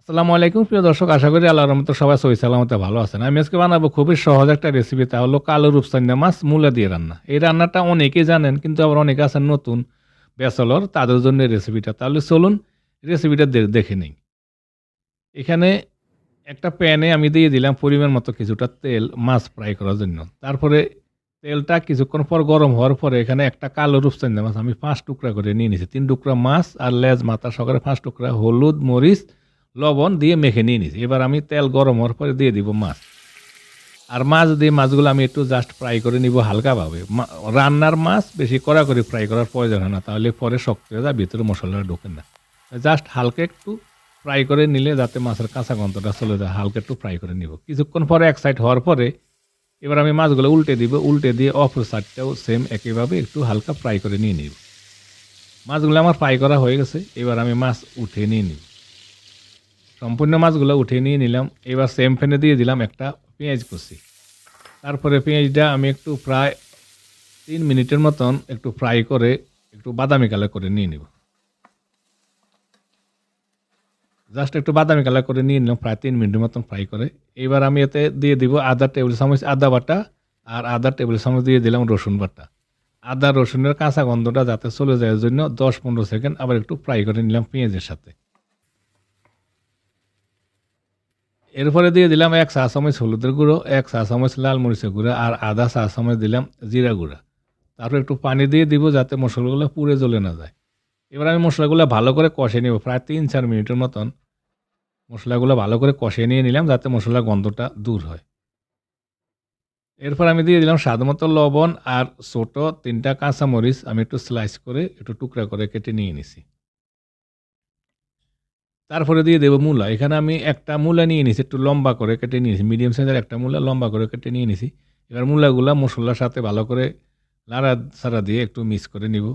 আসসালামু আলাইকুম প্রিয় দর্শক, আশা করি আল্লাহর রহমতে সবাই সহি সালামতে ভালো আছেন। আমি আজকে বানাবো খুবই সহজ একটা রেসিপি, তা হলো কালো রূপচাঁদা মাছ মূলা দিয়ে রান্না। এই রান্নাটা অনেকেই জানেন, কিন্তু আবার অনেকে আছেন নতুন ব্যাচেলর, তাদের জন্য এই রেসিপিটা। তাহলে চলুন রেসিপিটা দেখে নিই। এখানে একটা প্যানে আমি দিয়ে দিলাম পরিমাণ মতো কিছুটা তেল মাছ ফ্রাই করার জন্য। তারপরে তেলটা কিছুক্ষণ পর গরম হওয়ার পরে এখানে একটা কালো রূপচাঁদা মাছ আমি 5 টুকরা করে নিয়ে নিয়েছি। 3 টুকরা মাছ আর লেজ মাথা সহকারে 5 টুকরা হলুদ, মরিচ, লবণ দিয়ে মেখে নিয়ে নিয়েছি। এবার আমি তেল গরম হওয়ার পরে দিয়ে দিব মাছ। আর মাছগুলো আমি একটু জাস্ট ফ্রাই করে নিব হালকাভাবে। রান্নার মাছ বেশি কড়া করে ফ্রাই করার প্রয়োজন হয় না, তাহলে পরে শক্ত হয়ে যায়, ভিতরে মশলাটা ঢোকে না। জাস্ট হালকা একটু ফ্রাই করে নিলে যাতে মাছের কাঁচা গন্ধটা চলে যায়, হালকা একটু ফ্রাই করে নিব। কিছুক্ষণ পরে এক সাইড হওয়ার পরে এবার আমি মাছগুলো উল্টে দিব। উল্টে দিয়ে অপর সাইডটাও সেম একইভাবে একটু হালকা ফ্রাই করে নিয়ে নিব। মাছগুলো আমার ফ্রাই করা হয়ে গেছে। এবার আমি মাছ উঠিয়ে নিয়ে নিব। সম্পূর্ণ মাছগুলো উঠিয়ে নিয়ে নিলাম। এবার সেম প্যানে দিয়ে দিলাম একটা পেঁয়াজ কুচি। তারপরে পেঁয়াজটা আমি একটু প্রায় 3 মিনিটের মতন একটু ফ্রাই করে একটু বাদামি কালার করে নিয়ে নিব। জাস্ট একটু বাদামি কালার করে নিয়ে নিলাম প্রায় 3 মিনিটের মতন ফ্রাই করে। এবার আমি এতে দিয়ে দিব আধা টেবিল চামচ আদা বাটা আর আধা টেবিল চামচ দিয়ে দিলাম রসুন বাটা। আদা রসুনের কাঁচা গন্ধটা যাতে চলে যায়, এর জন্য 10-15 সেকেন্ড আবার একটু ফ্রাই করে নিলাম পেঁয়াজের সাথে। এরপরে দিয়ে দিলাম 1 চা চামচ হলুদের গুঁড়ো, 1 চা চামচ লাল মরিচের গুঁড়া আর আধা চা চামচ দিলাম জিরা গুঁড়া। তারপর একটু পানি দিয়ে দিব যাতে মশলাগুলো পুড়ে জ্বলে না যায়। এবার আমি মশলাগুলো ভালো করে কষে নেব প্রায় 3-4 মিনিটের মতন। মশলাগুলো ভালো করে কষিয়ে নিয়ে নিলাম যাতে মশলার গন্ধটা দূর হয়। এরপর আমি দিয়ে দিলাম স্বাদ মতো লবণ আর ছোট 3টা কাঁচামরিচ আমি একটু স্লাইস করে একটু টুকরা করে কেটে নিয়ে নিছি। তারপরে দিয়ে দেবো মূলা। এখানে আমি একটা মূলা নিয়ে নিছি, একটু লম্বা করে কেটে নিয়েছি। মিডিয়াম সাইজের একটা মূলা লম্বা করে কেটে নিয়ে নিছি। এবার মূলাগুলা মশলার সাথে ভালো করে নাড়াচাড়া দিয়ে একটু মিক্স করে নিব।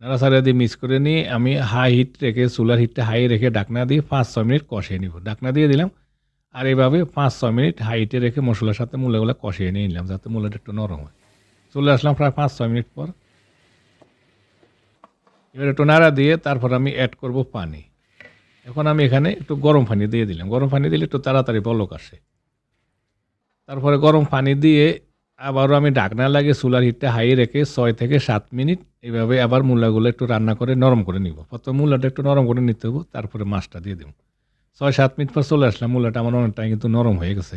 নাড়াচাড়া দিয়ে মিক্স করে নিয়ে আমি হাই হিট রেখে, চুলার হিটটা হাই রেখে ঢাকনা দিয়ে 5-6 মিনিট কষিয়ে নিব। ঢাকনা দিয়ে দিলাম। আর এভাবে 5-6 মিনিট হাইটে রেখে মশলার সাথে মূলাগুলো কষিয়ে নিয়ে নিলাম যাতে মূলাটা একটু নরম হয়। চলে আসলাম প্রায় 5-6 মিনিট পর। এবার একটু নাড়া দিয়ে তারপর আমি অ্যাড করব পানি। এখন আমি এখানে একটু গরম পানি দিয়ে দিলাম। গরম পানি দিলে একটু তাড়াতাড়ি বলক আসে। তারপরে গরম পানি দিয়ে আবারও আমি ঢাকনা লাগিয়ে চুলার হিটটা হাই রেখে 6-7 মিনিট এইভাবে আবার মূলাগুলো একটু রান্না করে নরম করে নিব। প্রথমে মূলাটা একটু নরম করে নিতে হবে, তারপরে মাছটা দিয়ে দেব। 6-7 মিনিট পর চলে আসলাম। মূলাটা আমার অনেকটাই কিন্তু নরম হয়ে গেছে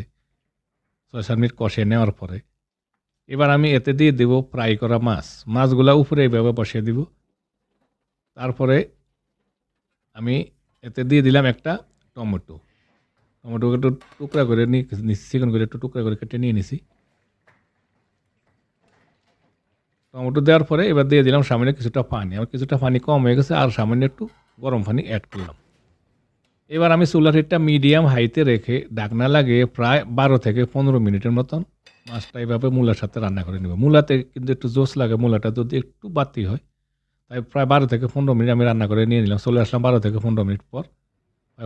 6-7 মিনিট কষিয়ে নেওয়ার পরে। এবার আমি এতে দিয়ে দেব ফ্রাই করা মাছ। মাছগুলা উপরে এইভাবে বসিয়ে দিব। তারপরে আমি এতে দিয়ে দিলাম একটা টমেটো। টমেটোকে একটু টুকরা করে নিচ্ছি, চিকন করে একটু টুকরা করে কেটে নিয়ে নিছি। টমেটো দেওয়ার পরে এবার দিয়ে দিলাম সামান্য কিছুটা পানি। আমার কিছুটা পানি কম হয়ে গেছে, আর সামান্য একটু গরম পানি অ্যাড করলাম। এবার আমি চুলার হিটটা মিডিয়াম হাইতে রেখে ঢাকনা লাগিয়ে প্রায় 12-15 মিনিটের মতন মাছটা এইভাবে মূলার সাথে রান্না করে নেব। মূলাতে কিন্তু একটু জোস লাগে, মূলাটা যদি একটু বাড়তি হয়। তাই প্রায় 12-15 মিনিট আমি রান্না করে নিয়ে নিলাম। চলে আসলাম 12-15 মিনিট পর।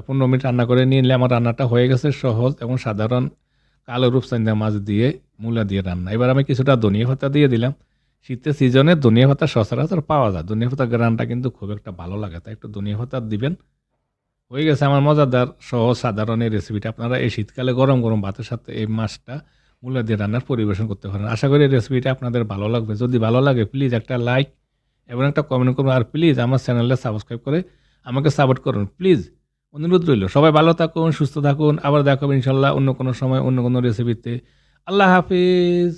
15 মিনিট রান্না করে নিয়ে নিলে আমার রান্নাটা হয়ে গেছে সহজ এবং সাধারণ কালো রূপচাঁদা মাছ দিয়ে মূলা দিয়ে রান্না। এবার আমি কিছুটা ধনিয়া পাতা দিয়ে দিলাম। শীতের সিজনে ধনিয়া পাতা সচরাচর পাওয়া যায়। ধনিয়া পাতার গ্রানটা কিন্তু খুব একটা ভালো লাগে, তাই একটু ধনিয়া পাতা দিবেন। হয়ে গেছে আমার মজাদার সহজ সাধারণ এই রেসিপিটা। আপনারা এই শীতকালে গরম গরম ভাতের সাথে এই মাছটা মূলা দিয়ে রান্নার পরিবেশন করতে পারেন। আশা করি এই রেসিপিটা আপনাদের ভালো লাগবে। যদি ভালো লাগে প্লিজ একটা লাইক এবং একটা কমেন্ট করুন। আর প্লিজ আমার চ্যানেলটা সাবস্ক্রাইব করে আমাকে সাপোর্ট করুন প্লিজ, অনুরোধ রইল। সবাই ভালো থাকুন, সুস্থ থাকুন। আবার দেখা হবে ইনশাল্লাহ অন্য কোনো সময় অন্য কোনো রেসিপিতে। আল্লাহ হাফিজ।